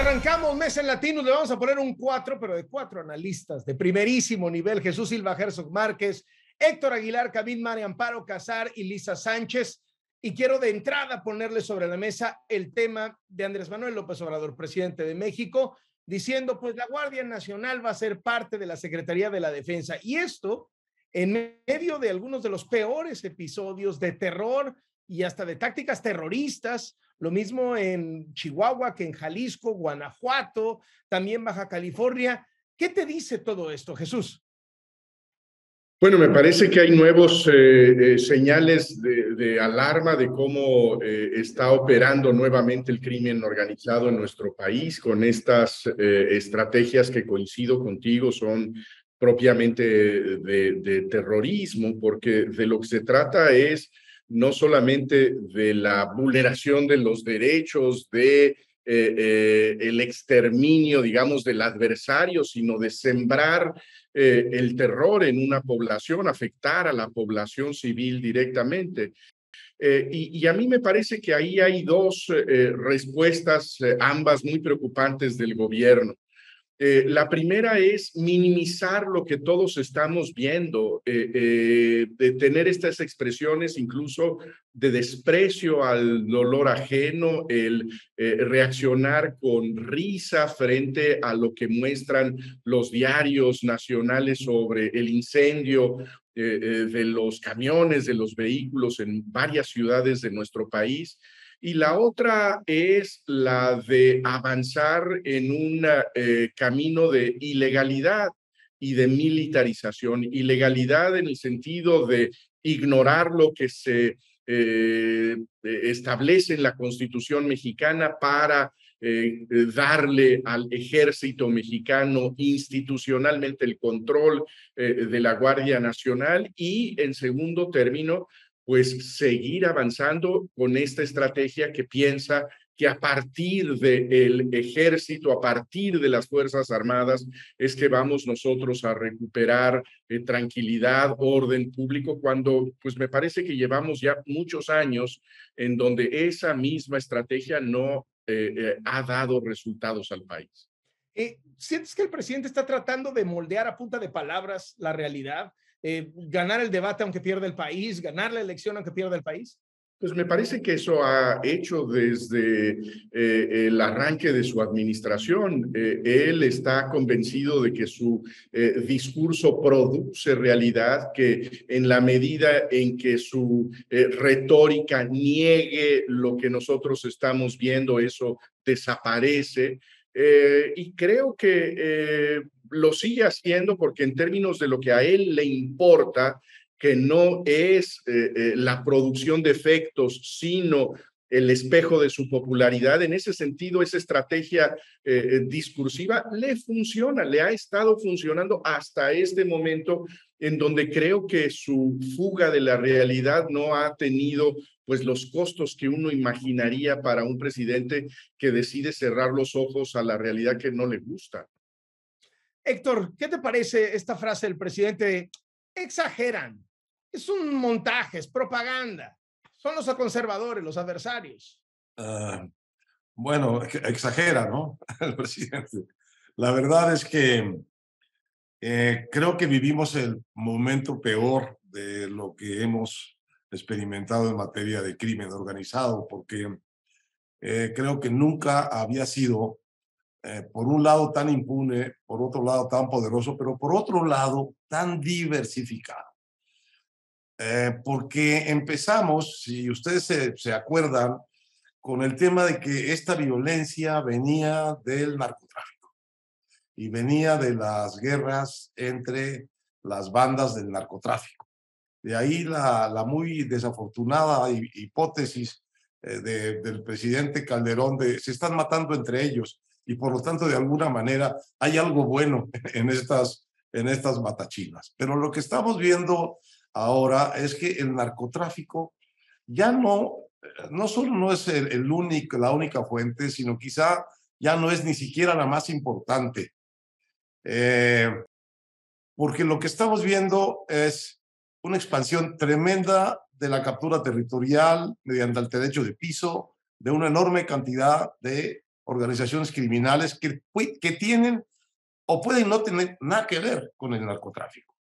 arrancamos mes en Latinos, le vamos a poner un 4, pero de 4 analistas de primerísimo nivel: Jesús Silva Herzog Márquez, Héctor Aguilar, Camín Mari, Amparo Casar y Lisa Sánchez. Y quiero de entrada ponerle sobre la mesa el tema de Andrés Manuel López Obrador, presidente de México, diciendo pues la Guardia Nacional va a ser parte de la Secretaría de la Defensa. Y esto en medio de algunos de los peores episodios de terror y hasta de tácticas terroristas, lo mismo en Chihuahua que en Jalisco, Guanajuato, también Baja California. ¿Qué te dice todo esto, Jesús? Bueno, me parece que hay nuevos señales de alarma de cómo está operando nuevamente el crimen organizado en nuestro país con estas estrategias que coincido contigo son propiamente de terrorismo, porque de lo que se trata es no solamente de la vulneración de los derechos, el exterminio, digamos, del adversario, sino de sembrar el terror en una población, afectar a la población civil directamente. Y a mí me parece que ahí hay dos respuestas, ambas muy preocupantes del gobierno. La primera es minimizar lo que todos estamos viendo, de tener estas expresiones incluso de desprecio al dolor ajeno, el reaccionar con risa frente a lo que muestran los diarios nacionales sobre el incendio de los camiones, de los vehículos en varias ciudades de nuestro país. Y la otra es la de avanzar en un camino de ilegalidad y de militarización. Ilegalidad en el sentido de ignorar lo que se establece en la Constitución mexicana para darle al ejército mexicano institucionalmente el control de la Guardia Nacional y, en segundo término, pues seguir avanzando con esta estrategia que piensa que a partir del ejército, a partir de las Fuerzas Armadas, es que vamos nosotros a recuperar tranquilidad, orden público, cuando pues me parece que llevamos ya muchos años en donde esa misma estrategia no ha dado resultados al país. ¿Sientes que el presidente está tratando de moldear a punta de palabras la realidad? ¿Ganar el debate aunque pierda el país? ¿Ganar la elección aunque pierda el país? Pues me parece que eso ha hecho desde el arranque de su administración. Él está convencido de que su discurso produce realidad, que en la medida en que su retórica niegue lo que nosotros estamos viendo, eso desaparece. Y creo que lo sigue haciendo porque en términos de lo que a él le importa, que no es la producción de efectos, sino el espejo de su popularidad. En ese sentido, esa estrategia discursiva le funciona, le ha estado funcionando hasta este momento, en donde creo que su fuga de la realidad no ha tenido pues los costos que uno imaginaría para un presidente que decide cerrar los ojos a la realidad que no le gusta. Héctor, ¿qué te parece esta frase del presidente? Exageran. Es un montaje, es propaganda. Son los conservadores, los adversarios. Bueno, exagera, ¿no? El presidente. La verdad es que creo que vivimos el momento peor de lo que hemos experimentado en materia de crimen organizado, porque creo que nunca había sido, por un lado, tan impune, por otro lado, tan poderoso, pero por otro lado, tan diversificado. Porque empezamos, si ustedes se acuerdan, con el tema de que esta violencia venía del narcotráfico y venía de las guerras entre las bandas del narcotráfico. De ahí la muy desafortunada hipótesis del presidente Calderón de se están matando entre ellos y por lo tanto de alguna manera hay algo bueno en estas matachinas. Pero lo que estamos viendo ahora es que el narcotráfico ya no solo no es la única fuente, sino quizá ya no es ni siquiera la más importante. Porque lo que estamos viendo es una expansión tremenda de la captura territorial mediante el derecho de piso de una enorme cantidad de organizaciones criminales que tienen o pueden no tener nada que ver con el narcotráfico.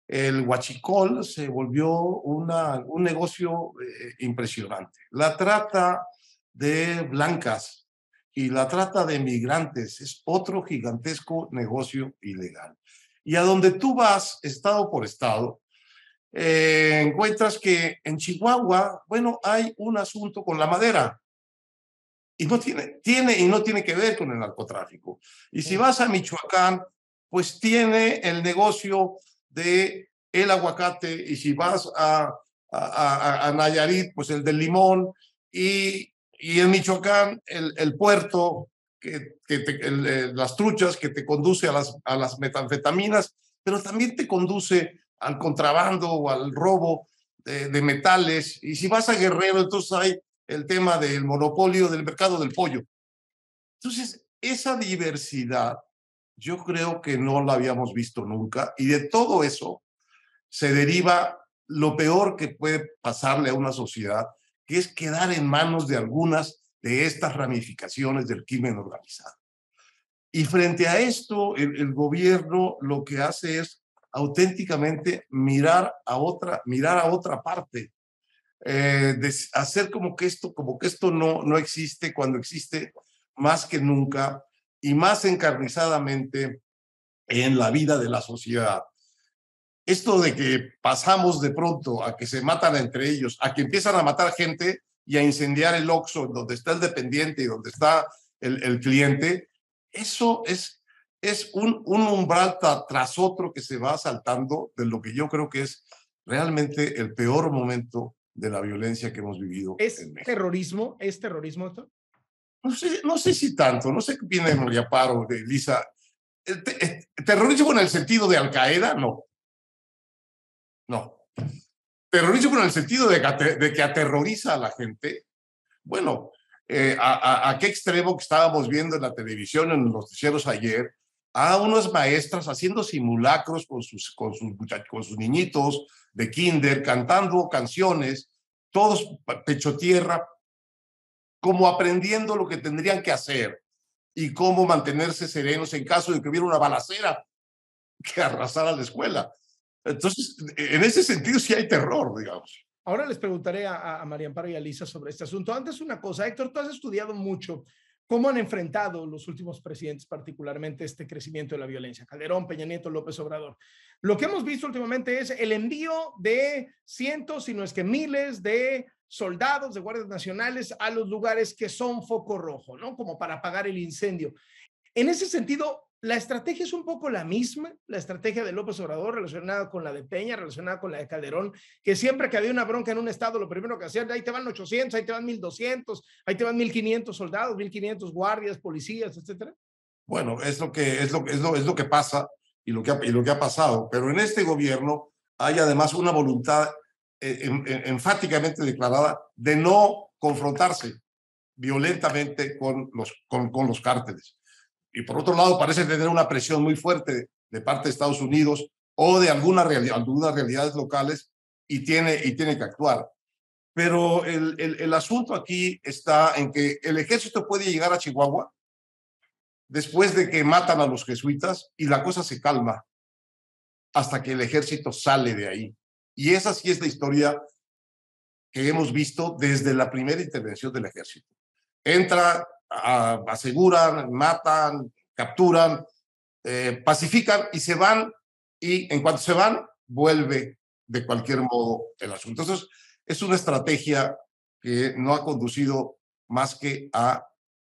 El huachicol se volvió un negocio impresionante. La trata de blancas y la trata de migrantes es otro gigantesco negocio ilegal. Y a donde tú vas, estado por estado, encuentras que en Chihuahua, bueno, hay un asunto con la madera y no tiene que ver con el narcotráfico. Y si vas a Michoacán, pues tiene el negocio de el aguacate, y si vas a Nayarit, pues el del limón, y en Michoacán el puerto, las truchas que te conduce a las metanfetaminas, pero también te conduce al contrabando o al robo de metales. Y si vas a Guerrero, entonces hay el tema del monopolio del mercado del pollo. Entonces, esa diversidad yo creo que no la habíamos visto nunca, y de todo eso se deriva lo peor que puede pasarle a una sociedad, que es quedar en manos de algunas de estas ramificaciones del crimen organizado. Y frente a esto, el gobierno lo que hace es auténticamente mirar a otra parte, de hacer como que esto no existe, cuando existe más que nunca y más encarnizadamente en la vida de la sociedad. Esto de que pasamos de pronto a que se matan entre ellos, a que empiezan a matar gente y a incendiar el Oxxo donde está el dependiente y donde está el cliente, eso es un umbral tras otro que se va saltando de lo que yo creo que es realmente el peor momento de la violencia que hemos vivido en México. ¿Es terrorismo esto? No sé si tanto, no sé qué opina María Amparo, de Lisa. ¿Terrorismo en el sentido de Al-Qaeda? No. No. Terrorismo en el sentido de que aterroriza a la gente. Bueno, ¿a qué extremo que estábamos viendo en la televisión, en los noticieros ayer, a unas maestras haciendo simulacros con sus niñitos de kinder, cantando canciones, todos pecho tierra, como aprendiendo lo que tendrían que hacer y cómo mantenerse serenos en caso de que hubiera una balacera que arrasara la escuela? Entonces, en ese sentido sí hay terror, digamos. Ahora les preguntaré a María Amparo y a Lisa sobre este asunto. Antes una cosa, Héctor, tú has estudiado mucho cómo han enfrentado los últimos presidentes, particularmente este crecimiento de la violencia, Calderón, Peña Nieto, López Obrador. Lo que hemos visto últimamente es el envío de cientos, si no es que miles de soldados, de guardias nacionales a los lugares que son foco rojo, ¿no? Como para apagar el incendio. En ese sentido, la estrategia es un poco la misma, la estrategia de López Obrador relacionada con la de Peña, relacionada con la de Calderón, que siempre que había una bronca en un estado, lo primero que hacían, ahí te van 800, ahí te van 1200, ahí te van 1500 soldados, 1500 guardias, policías, etcétera. Bueno, es lo que pasa y lo que ha pasado, pero en este gobierno hay además una voluntad enfáticamente declarada de no confrontarse violentamente con los cárteles. Y por otro lado, parece tener una presión muy fuerte de parte de Estados Unidos o de algunas realidades locales, y tiene que actuar. Pero el asunto aquí está en que el ejército puede llegar a Chihuahua después de que matan a los jesuitas y la cosa se calma hasta que el ejército sale de ahí. Y esa sí es la historia que hemos visto desde la primera intervención del ejército. Entra, aseguran, matan, capturan, pacifican y se van, y en cuanto se van, vuelve de cualquier modo el asunto. Entonces, es una estrategia que no ha conducido más que a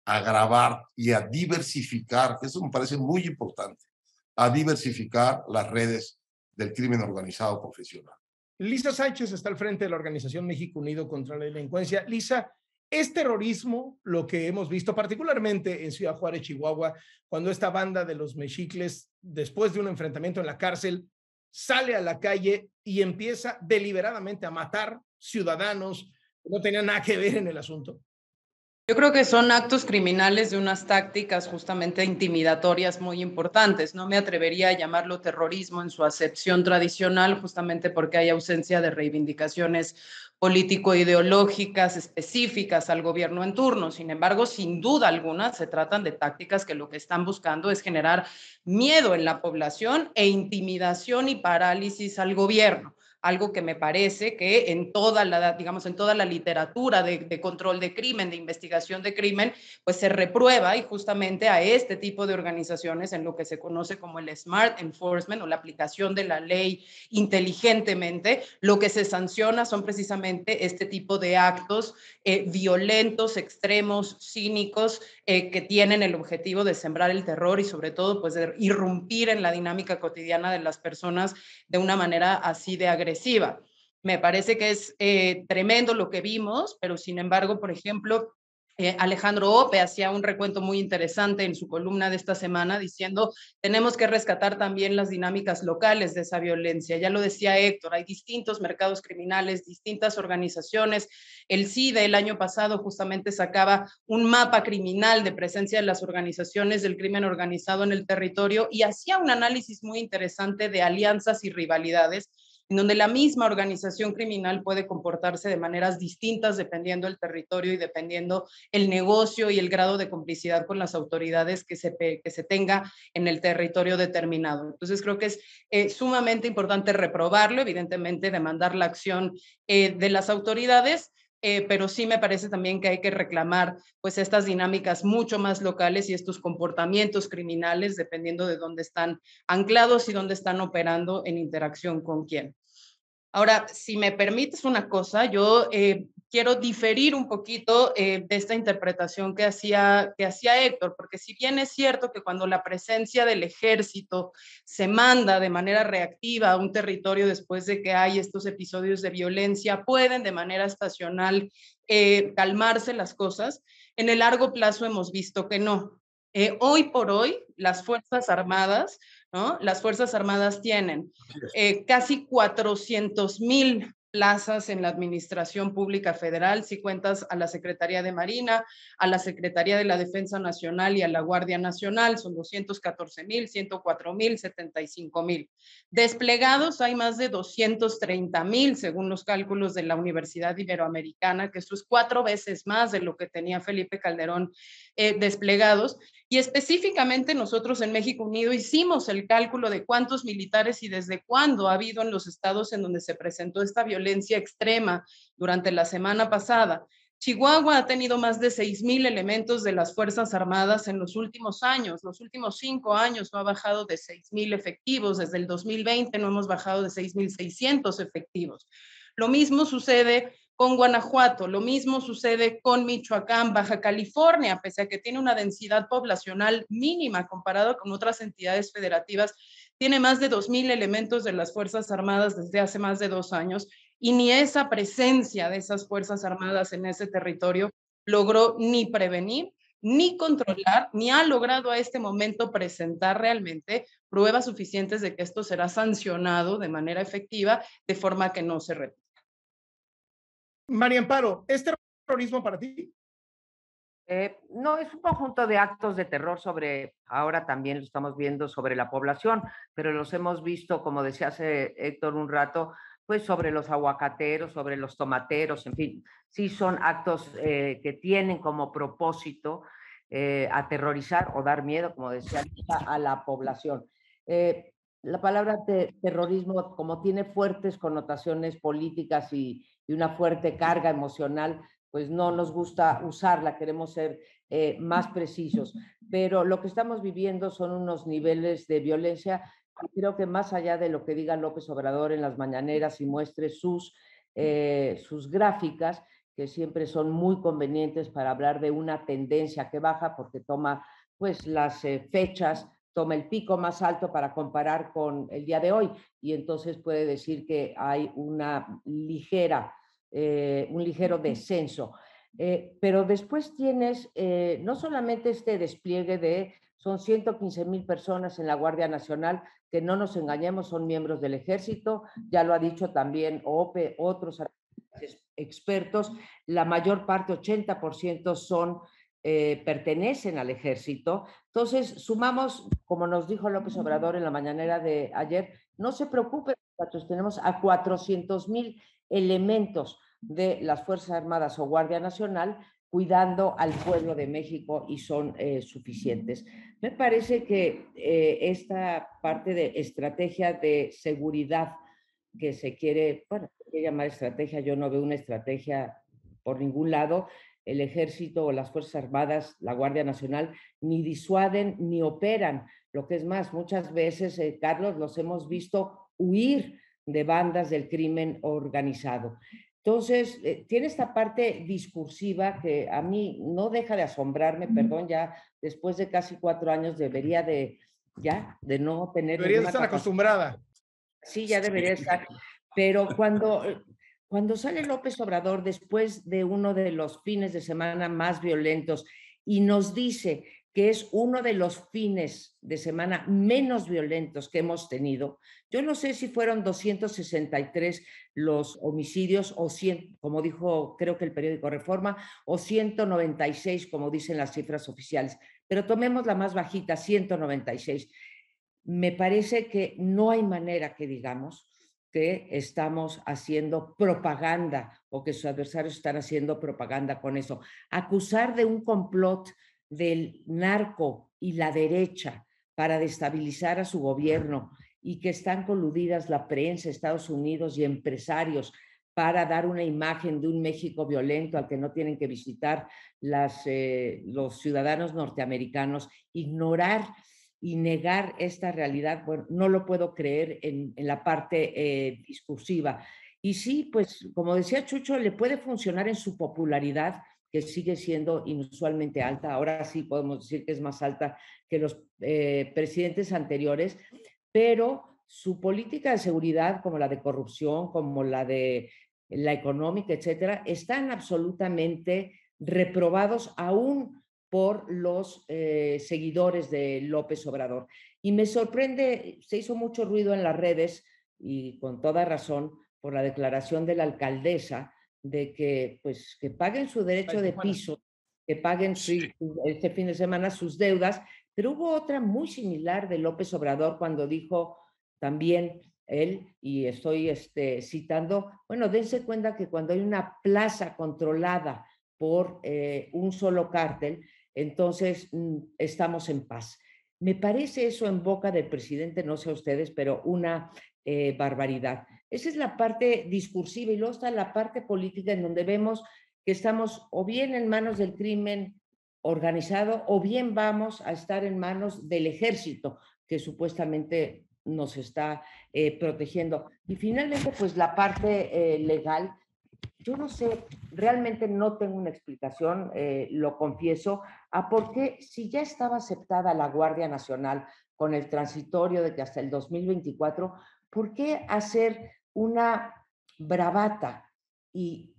agravar y a diversificar, que eso me parece muy importante, a diversificar las redes del crimen organizado profesional. Lisa Sánchez está al frente de la organización México Unido contra la Delincuencia. Lisa, ¿es terrorismo lo que hemos visto, particularmente en Ciudad Juárez, Chihuahua, cuando esta banda de los mexicles, después de un enfrentamiento en la cárcel, sale a la calle y empieza deliberadamente a matar ciudadanos que no tenían nada que ver en el asunto? Yo creo que son actos criminales de unas tácticas justamente intimidatorias muy importantes. No me atrevería a llamarlo terrorismo en su acepción tradicional, justamente porque hay ausencia de reivindicaciones político-ideológicas específicas al gobierno en turno. Sin embargo, sin duda alguna, se tratan de tácticas que lo que están buscando es generar miedo en la población e intimidación y parálisis al gobierno. Algo que me parece que en toda la, digamos, en toda la literatura de control de crimen, de investigación de crimen, pues se reprueba, y justamente a este tipo de organizaciones en lo que se conoce como el Smart Enforcement o la aplicación de la ley inteligentemente, lo que se sanciona son precisamente este tipo de actos violentos, extremos, cínicos, que tienen el objetivo de sembrar el terror y sobre todo pues de irrumpir en la dinámica cotidiana de las personas de una manera así de agresiva. Me parece que es tremendo lo que vimos, pero sin embargo, por ejemplo, Alejandro Ope hacía un recuento muy interesante en su columna de esta semana diciendo tenemos que rescatar también las dinámicas locales de esa violencia. Ya lo decía Héctor, hay distintos mercados criminales, distintas organizaciones. El CIDE el año pasado justamente sacaba un mapa criminal de presencia de las organizaciones del crimen organizado en el territorio y hacía un análisis muy interesante de alianzas y rivalidades en donde la misma organización criminal puede comportarse de maneras distintas dependiendo del territorio y dependiendo el negocio y el grado de complicidad con las autoridades que se tenga en el territorio determinado. Entonces creo que es sumamente importante reprobarlo, evidentemente demandar la acción de las autoridades, pero sí me parece también que hay que reclamar pues estas dinámicas mucho más locales y estos comportamientos criminales dependiendo de dónde están anclados y dónde están operando en interacción con quién. Ahora, si me permites una cosa, yo quiero diferir un poquito de esta interpretación que hacía Héctor, porque si bien es cierto que cuando la presencia del ejército se manda de manera reactiva a un territorio después de que hay estos episodios de violencia, pueden de manera estacional calmarse las cosas, en el largo plazo hemos visto que no. Hoy por hoy, las Fuerzas Armadas, ¿no? Las Fuerzas Armadas tienen casi 400,000 plazas en la Administración Pública Federal, si cuentas a la Secretaría de Marina, a la Secretaría de la Defensa Nacional y a la Guardia Nacional, son 214,000, 104,000, 75,000. Desplegados hay más de 230,000, según los cálculos de la Universidad Iberoamericana, que eso es 4 veces más de lo que tenía Felipe Calderón desplegados. Y específicamente nosotros en México Unido hicimos el cálculo de cuántos militares y desde cuándo ha habido en los estados en donde se presentó esta violencia extrema durante la semana pasada. Chihuahua ha tenido más de 6,000 elementos de las Fuerzas Armadas en los últimos años. Los últimos 5 años no ha bajado de 6,000 efectivos. Desde el 2020 no hemos bajado de 6,600 efectivos. Lo mismo sucede con Guanajuato, lo mismo sucede con Michoacán, Baja California, pese a que tiene una densidad poblacional mínima comparado con otras entidades federativas, tiene más de 2,000 elementos de las Fuerzas Armadas desde hace más de 2 años y ni esa presencia de esas Fuerzas Armadas en ese territorio logró ni prevenir, ni controlar, ni ha logrado a este momento presentar realmente pruebas suficientes de que esto será sancionado de manera efectiva, de forma que no se repita. María Amparo, ¿es terrorismo para ti? No, es un conjunto de actos de terror sobre, ahora también lo estamos viendo sobre la población, pero los hemos visto, como decía hace Héctor un rato, pues sobre los aguacateros, sobre los tomateros, en fin, sí son actos que tienen como propósito aterrorizar o dar miedo, como decía, a la población. La palabra terrorismo, como tiene fuertes connotaciones políticas y una fuerte carga emocional, pues no nos gusta usarla, queremos ser más precisos. Pero lo que estamos viviendo son unos niveles de violencia y creo que más allá de lo que diga López Obrador en las mañaneras y muestre sus gráficas, que siempre son muy convenientes para hablar de una tendencia que baja, porque toma pues las fechas, toma el pico más alto para comparar con el día de hoy y entonces puede decir que hay una ligera un ligero descenso. Pero después tienes no solamente este despliegue de, son 115,000 personas en la Guardia Nacional, que no nos engañemos, son miembros del ejército, ya lo ha dicho también OPE, otros expertos, la mayor parte, 80%, son pertenecen al ejército. Entonces, sumamos, como nos dijo López Obrador en la mañanera de ayer, no se preocupen, muchachos, tenemos a 400,000 elementos de las Fuerzas Armadas o Guardia Nacional cuidando al pueblo de México y son suficientes. Me parece que esta parte de estrategia de seguridad que se quiere, bueno, se quiere llamar estrategia, yo no veo una estrategia por ningún lado. El ejército o las Fuerzas Armadas, la Guardia Nacional, ni disuaden ni operan. Lo que es más, muchas veces, Carlos, los hemos visto huir de bandas del crimen organizado. Entonces, tiene esta parte discursiva que a mí no deja de asombrarme, perdón, ya después de casi 4 años debería de no tener... Deberías estar acostumbrada. Sí, ya debería estar. Pero cuando sale López Obrador después de uno de los fines de semana más violentos y nos dice que es uno de los fines de semana menos violentos que hemos tenido, yo no sé si fueron 263 los homicidios o 100, como dijo creo que el periódico Reforma, o 196 como dicen las cifras oficiales, pero tomemos la más bajita, 196. Me parece que no hay manera que digamos que estamos haciendo propaganda o que sus adversarios están haciendo propaganda con eso. Acusar de un complot del narco y la derecha para destabilizar a su gobierno y que están coludidas la prensa, Estados Unidos y empresarios para dar una imagen de un México violento al que no tienen que visitar los ciudadanos norteamericanos, ignorar y negar esta realidad, bueno, no lo puedo creer en la parte discursiva. Y sí, pues como decía Chucho, le puede funcionar en su popularidad, que sigue siendo inusualmente alta. Ahora sí podemos decir que es más alta que los presidentes anteriores, pero su política de seguridad, como la de corrupción, como la de la económica, etcétera, están absolutamente reprobados aún por los seguidores de López Obrador. Y me sorprende, se hizo mucho ruido en las redes, y con toda razón, por la declaración de la alcaldesa de que, pues, que paguen su derecho de piso, que paguen este fin de semana sus deudas, pero hubo otra muy similar de López Obrador cuando dijo también él, y estoy citando, bueno, dense cuenta que cuando hay una plaza controlada por un solo cártel, entonces estamos en paz. Me parece eso en boca del presidente, no sé a ustedes, pero una barbaridad. Esa es la parte discursiva y luego está la parte política en donde vemos que estamos o bien en manos del crimen organizado o bien vamos a estar en manos del ejército que supuestamente nos está protegiendo. Y finalmente, pues la parte legal. Yo no sé, realmente no tengo una explicación, lo confieso, a por qué, si ya estaba aceptada la Guardia Nacional con el transitorio de que hasta el 2024, ¿por qué hacer una bravata? Y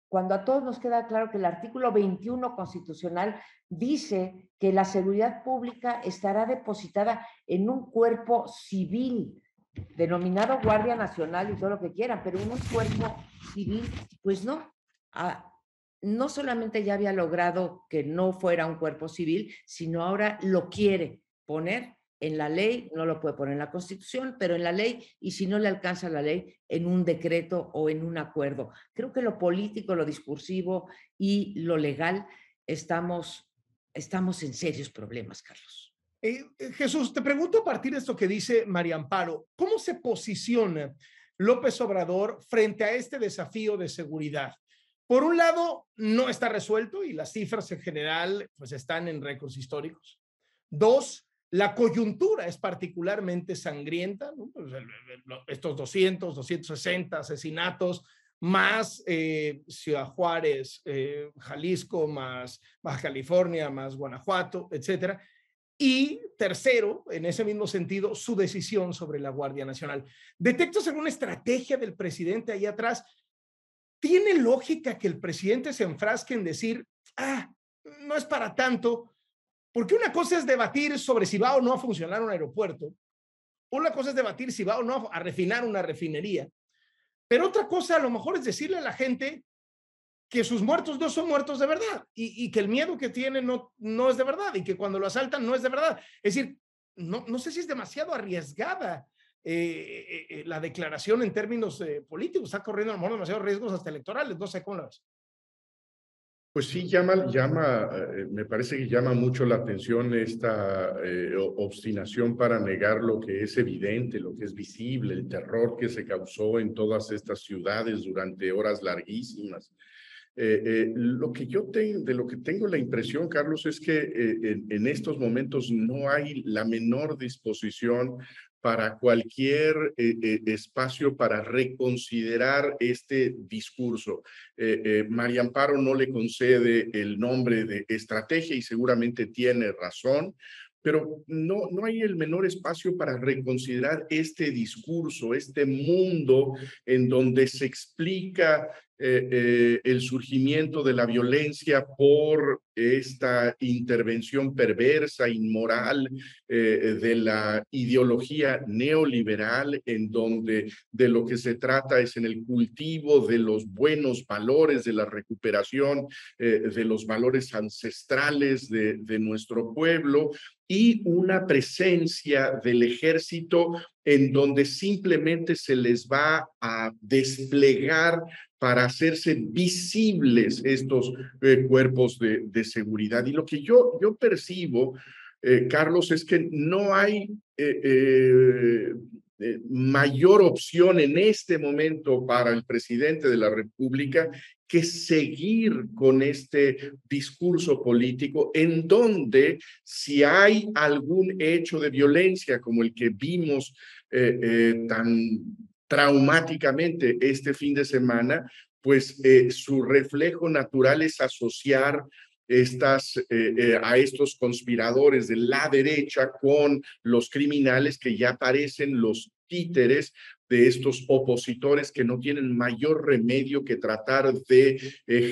cuando a todos nos queda claro que el artículo 21 constitucional dice que la seguridad pública estará depositada en un cuerpo civil, denominado Guardia Nacional y todo lo que quieran, pero en un cuerpo civil, pues no. No solamente ya había logrado que no fuera un cuerpo civil, sino ahora lo quiere poner en la ley, no lo puede poner en la Constitución, pero en la ley, y si no le alcanza la ley, en un decreto o en un acuerdo. Creo que lo político, lo discursivo y lo legal estamos en serios problemas, Carlos. Jesús, te pregunto a partir de esto que dice María Amparo, ¿cómo se posiciona López Obrador frente a este desafío de seguridad? Por un lado, no está resuelto y las cifras en general pues están en récords históricos. Dos, la coyuntura es particularmente sangrienta, ¿no? Pues estos 200, 260 asesinatos, más Ciudad Juárez, Jalisco, más Baja California, más Guanajuato, etcétera. Y tercero, en ese mismo sentido, su decisión sobre la Guardia Nacional. ¿Detectas alguna estrategia del presidente ahí atrás? ¿Tiene lógica que el presidente se enfrasque en decir, no es para tanto? Porque una cosa es debatir sobre si va o no a funcionar un aeropuerto. Una cosa es debatir si va o no a refinar una refinería. Pero otra cosa a lo mejor es decirle a la gente que sus muertos no son muertos de verdad y que el miedo que tienen no es de verdad y que cuando lo asaltan no es de verdad. Es decir, no sé si es demasiado arriesgada la declaración en términos políticos. Está corriendo a lo mejor demasiados riesgos hasta electorales. No sé cómo lo ves. Pues sí, me parece que llama mucho la atención esta obstinación para negar lo que es evidente, lo que es visible, el terror que se causó en todas estas ciudades durante horas larguísimas. De lo que tengo la impresión, Carlos, es que en estos momentos no hay la menor disposición para cualquier espacio para reconsiderar este discurso. María Amparo no le concede el nombre de estrategia y seguramente tiene razón, pero no hay el menor espacio para reconsiderar este discurso, este mundo en donde se explica el surgimiento de la violencia por esta intervención perversa, inmoral de la ideología neoliberal, en donde de lo que se trata es en el cultivo de los buenos valores, de la recuperación de los valores ancestrales de nuestro pueblo, y una presencia del ejército en donde simplemente se les va a desplegar para hacerse visibles estos cuerpos de seguridad. Y lo que yo percibo, Carlos, es que no hay mayor opción en este momento para el presidente de la República que seguir con este discurso político en donde si hay algún hecho de violencia como el que vimos tan traumáticamente este fin de semana, pues su reflejo natural es asociar a estos conspiradores de la derecha con los criminales que ya parecen los títeres de estos opositores que no tienen mayor remedio que tratar de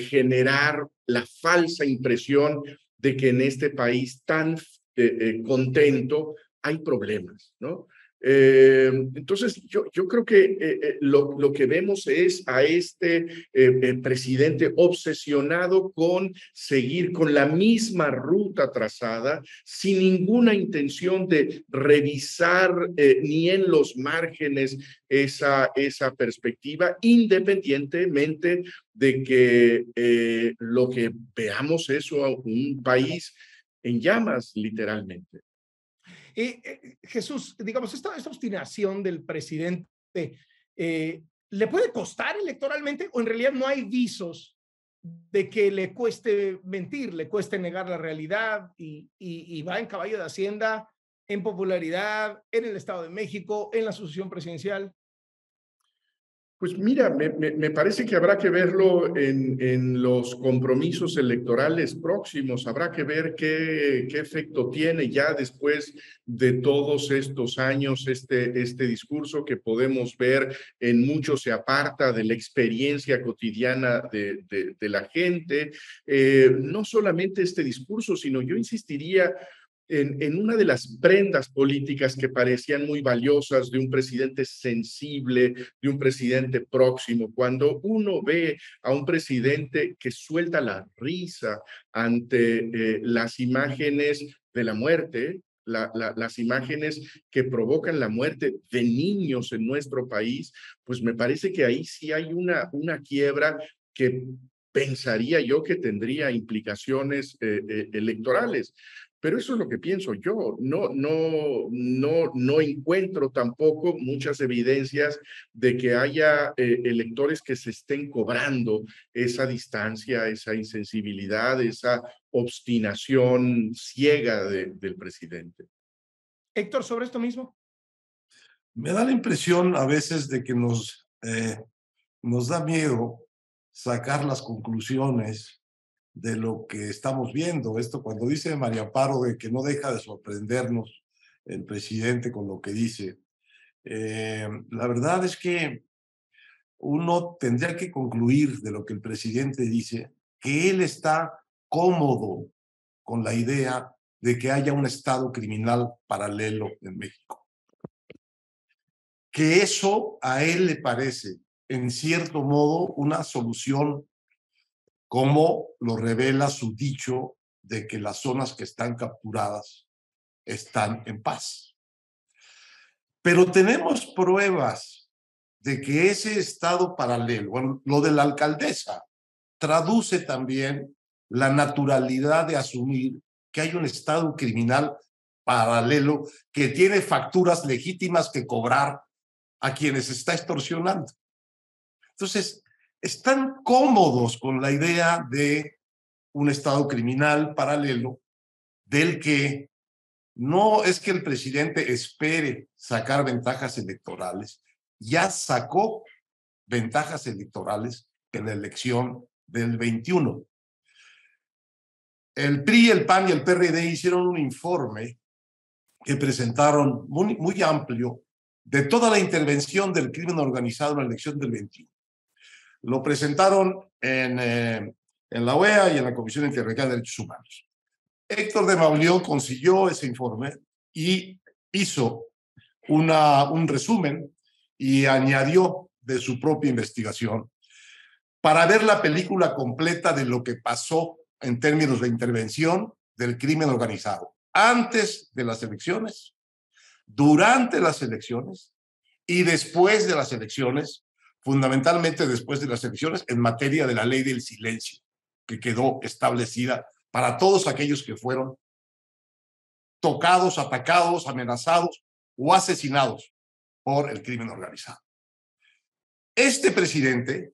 generar la falsa impresión de que en este país tan contento hay problemas, ¿no? Entonces, yo creo que lo que vemos es a este presidente obsesionado con seguir con la misma ruta trazada, sin ninguna intención de revisar ni en los márgenes esa perspectiva, independientemente de que lo que veamos es un país en llamas, literalmente. Jesús, digamos, esta obstinación del presidente, ¿le puede costar electoralmente o en realidad no hay visos de que le cueste mentir, le cueste negar la realidad y va en caballo de Hacienda, en popularidad, en el Estado de México, en la sucesión presidencial? Pues mira, me parece que habrá que verlo en los compromisos electorales próximos. Habrá que ver qué efecto tiene ya después de todos estos años este discurso que podemos ver en mucho se aparta de la experiencia cotidiana de la gente. No solamente este discurso, sino yo insistiría en una de las prendas políticas que parecían muy valiosas de un presidente sensible, de un presidente próximo. Cuando uno ve a un presidente que suelta la risa ante las imágenes de la muerte, las imágenes que provocan la muerte de niños en nuestro país, pues me parece que ahí sí hay una quiebra que pensaría yo que tendría implicaciones electorales. Pero eso es lo que pienso yo. No encuentro tampoco muchas evidencias de que haya electores que se estén cobrando esa distancia, esa insensibilidad, esa obstinación ciega del presidente. Héctor, sobre esto mismo. Me da la impresión a veces de que nos da miedo sacar las conclusiones de lo que estamos viendo. Esto cuando dice María Amparo de que no deja de sorprendernos el presidente con lo que dice. La verdad es que uno tendría que concluir de lo que el presidente dice que él está cómodo con la idea de que haya un estado criminal paralelo en México. Que eso a él le parece en cierto modo, una solución, como lo revela su dicho de que las zonas que están capturadas están en paz. Pero tenemos pruebas de que ese estado paralelo, bueno, lo de la alcaldesa, traduce también la naturalidad de asumir que hay un estado criminal paralelo que tiene facturas legítimas que cobrar a quienes está extorsionando. Entonces, están cómodos con la idea de un estado criminal paralelo del que no es que el presidente espere sacar ventajas electorales, ya sacó ventajas electorales en la elección del 21. El PRI, el PAN y el PRD hicieron un informe que presentaron muy amplio de toda la intervención del crimen organizado en la elección del 21. Lo presentaron en la OEA y en la Comisión Interamericana de Derechos Humanos. Héctor de Mauleón consiguió ese informe y hizo un resumen y añadió de su propia investigación para ver la película completa de lo que pasó en términos de intervención del crimen organizado antes de las elecciones, durante las elecciones y después de las elecciones, fundamentalmente después de las elecciones, en materia de la ley del silencio, que quedó establecida para todos aquellos que fueron tocados, atacados, amenazados o asesinados por el crimen organizado. Este presidente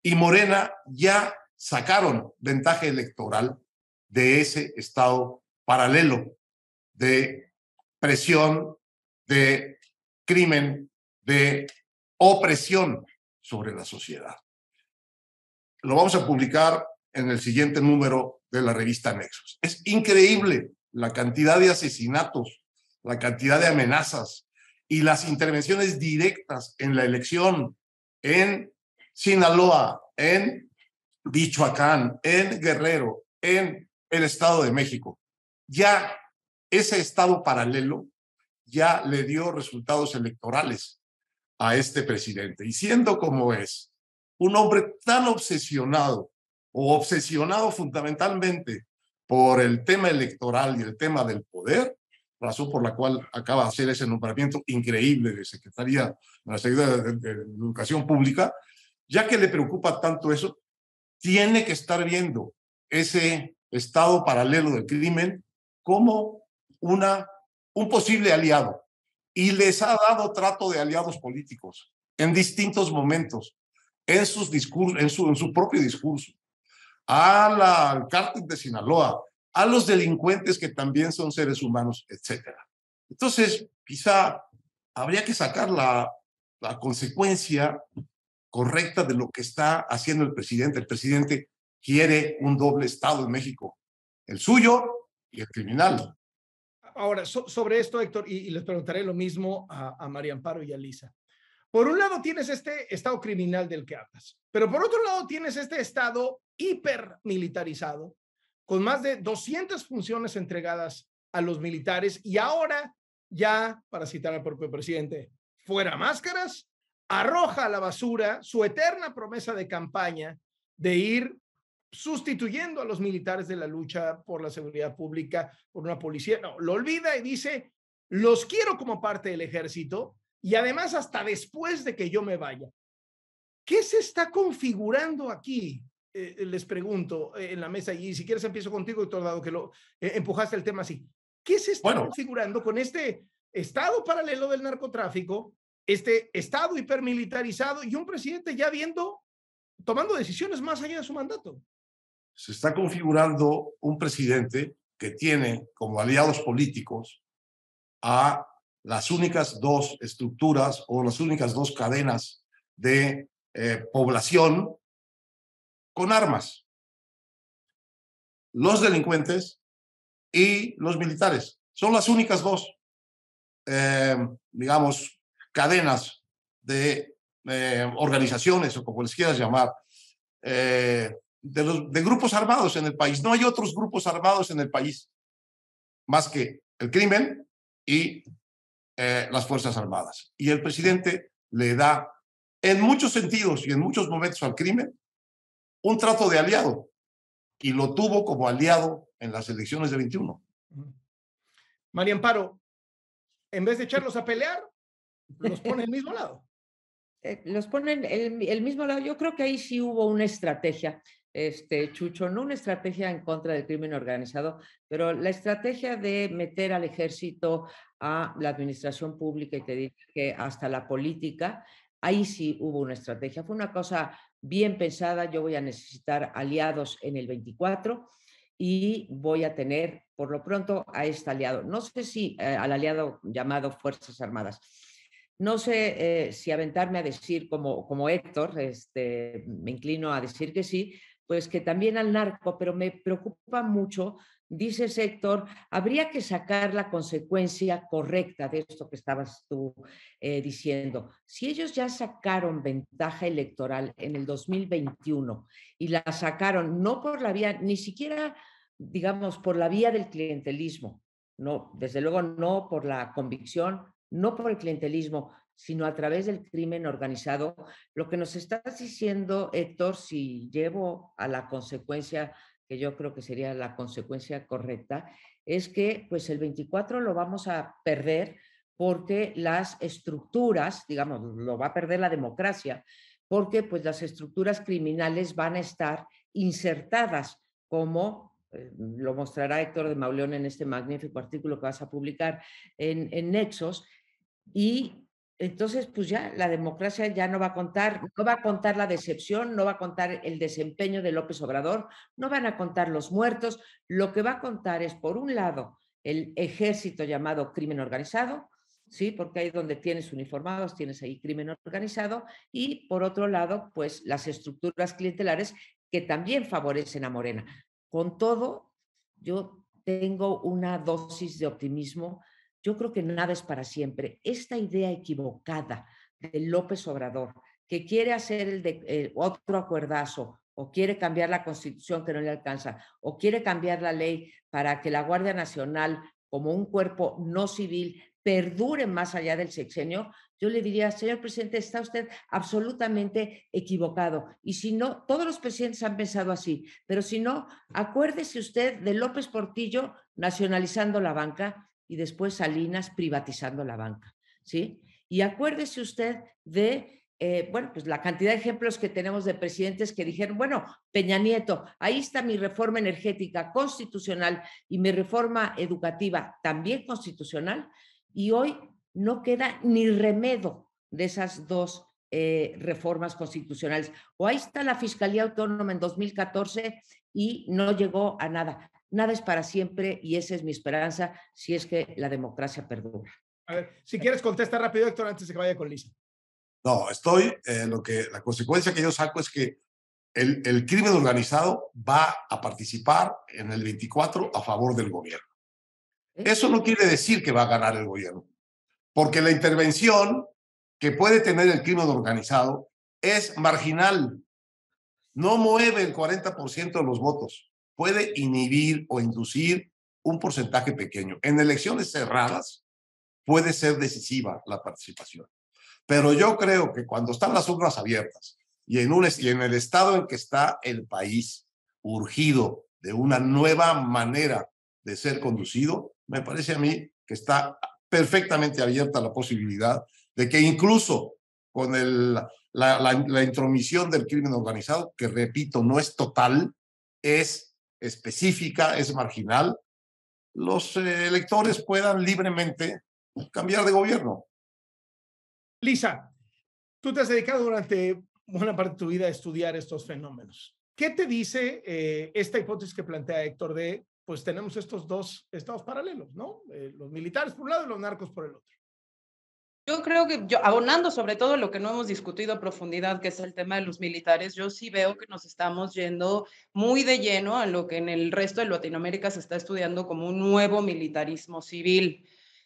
y Morena ya sacaron ventaja electoral de ese estado paralelo de presión, de crimen, de opresión sobre la sociedad. Lo vamos a publicar en el siguiente número de la revista Nexos. Es increíble la cantidad de asesinatos, la cantidad de amenazas y las intervenciones directas en la elección en Sinaloa, en Michoacán, en Guerrero, en el Estado de México. Ya ese estado paralelo ya le dio resultados electorales a este presidente. Y siendo como es, un hombre tan obsesionado o obsesionado fundamentalmente por el tema electoral y el tema del poder, razón por la cual acaba de hacer ese nombramiento increíble de Secretaría de la Secretaría de Educación Pública, ya que le preocupa tanto eso, tiene que estar viendo ese estado paralelo del crimen como un posible aliado. Y les ha dado trato de aliados políticos en distintos momentos, en sus discursos, en su propio discurso, al cártel de Sinaloa, a los delincuentes que también son seres humanos, etc. Entonces, quizá habría que sacar la consecuencia correcta de lo que está haciendo el presidente. El presidente quiere un doble estado en México, el suyo y el criminal. Ahora, sobre esto, Héctor, y les preguntaré lo mismo a María Amparo y a Lisa. Por un lado tienes este estado criminal del que hablas, pero por otro lado tienes este estado hipermilitarizado, con más de 200 funciones entregadas a los militares y ahora ya, para citar al propio presidente, fuera máscaras, arroja a la basura su eterna promesa de campaña de ir sustituyendo a los militares de la lucha por la seguridad pública, por una policía. No, lo olvida y dice, los quiero como parte del ejército y además hasta después de que yo me vaya. ¿Qué se está configurando aquí? Les pregunto en la mesa, y si quieres empiezo contigo, doctor, dado que lo empujaste el tema así. ¿Qué se está configurando con este estado paralelo del narcotráfico, este estado hipermilitarizado y un presidente ya tomando decisiones más allá de su mandato? Se está configurando un presidente que tiene como aliados políticos a las únicas dos estructuras o las únicas dos cadenas de población con armas: los delincuentes y los militares. Son las únicas dos, digamos, cadenas de organizaciones, o como les quieras llamar, de grupos armados en el país. No hay otros grupos armados en el país más que el crimen y las Fuerzas Armadas. Y el presidente le da en muchos sentidos y en muchos momentos al crimen un trato de aliado, y lo tuvo como aliado en las elecciones de 21. María Amparo, en vez de echarlos a pelear, los pone al mismo lado. Los ponen el mismo lado. Yo creo que ahí sí hubo una estrategia, Chucho, no una estrategia en contra del crimen organizado, pero la estrategia de meter al ejército, a la administración pública y te diría que hasta la política, ahí sí hubo una estrategia. Fue una cosa bien pensada. Yo voy a necesitar aliados en el 24 y voy a tener por lo pronto a este aliado. No sé si al aliado llamado Fuerzas Armadas. No sé si aventarme a decir como Héctor, me inclino a decir que sí, pues que también al narco, pero me preocupa mucho, dices Héctor, habría que sacar la consecuencia correcta de esto que estabas tú diciendo. Si ellos ya sacaron ventaja electoral en el 2021 y la sacaron no por la vía, ni siquiera, digamos, por la vía del clientelismo, no, desde luego no por la convicción, no por el clientelismo, sino a través del crimen organizado. Lo que nos estás diciendo, Héctor, si llevo a la consecuencia, que yo creo que sería la consecuencia correcta, es que pues el 24 lo vamos a perder porque las estructuras, digamos, lo va a perder la democracia, porque pues las estructuras criminales van a estar insertadas como lo mostrará Héctor de Mauleón en este magnífico artículo que vas a publicar en Nexos, y entonces pues ya la democracia ya no va a contar la decepción, no va a contar el desempeño de López Obrador, no van a contar los muertos, lo que va a contar es, por un lado, el ejército llamado crimen organizado, ¿sí? Porque ahí donde tienes uniformados, tienes ahí crimen organizado, y por otro lado, pues las estructuras clientelares que también favorecen a Morena. Con todo, yo tengo una dosis de optimismo. Yo creo que nada es para siempre. Esta idea equivocada de López Obrador, que quiere hacer otro acuerdazo, o quiere cambiar la Constitución que no le alcanza, o quiere cambiar la ley para que la Guardia Nacional, como un cuerpo no civil, perdure más allá del sexenio, yo le diría, señor presidente, está usted absolutamente equivocado. Y si no, todos los presidentes han pensado así, pero si no, acuérdese usted de López Portillo nacionalizando la banca y después Salinas privatizando la banca, ¿sí? Y acuérdese usted de bueno, pues la cantidad de ejemplos que tenemos de presidentes que dijeron, bueno, Peña Nieto, ahí está mi reforma energética constitucional y mi reforma educativa también constitucional, y hoy no queda ni remedio de esas dos reformas constitucionales. O ahí está la Fiscalía Autónoma en 2014 y no llegó a nada. Nada es para siempre y esa es mi esperanza si es que la democracia perdura. A ver, si quieres contesta rápido, Héctor, antes de que vaya con Lisa. No, la consecuencia que yo saco es que el crimen organizado va a participar en el 24 a favor del gobierno. Eso no quiere decir que va a ganar el gobierno, porque la intervención que puede tener el crimen organizado es marginal. No mueve el 40% de los votos. Puede inhibir o inducir un porcentaje pequeño. En elecciones cerradas puede ser decisiva la participación. Pero yo creo que cuando están las urnas abiertas y en el estado en que está el país, urgido de una nueva manera de ser conducido, me parece a mí que está perfectamente abierta la posibilidad de que incluso con la intromisión del crimen organizado, que repito, no es total, es específica, es marginal, los electores puedan libremente cambiar de gobierno. Lisa, tú te has dedicado durante buena parte de tu vida a estudiar estos fenómenos. ¿Qué te dice esta hipótesis que plantea Héctor de, pues tenemos estos dos estados paralelos, ¿no? Los militares por un lado y los narcos por el otro. Yo creo que, abonando sobre todo lo que no hemos discutido a profundidad, que es el tema de los militares, yo sí veo que nos estamos yendo muy de lleno a lo que en el resto de Latinoamérica se está estudiando como un nuevo militarismo civil.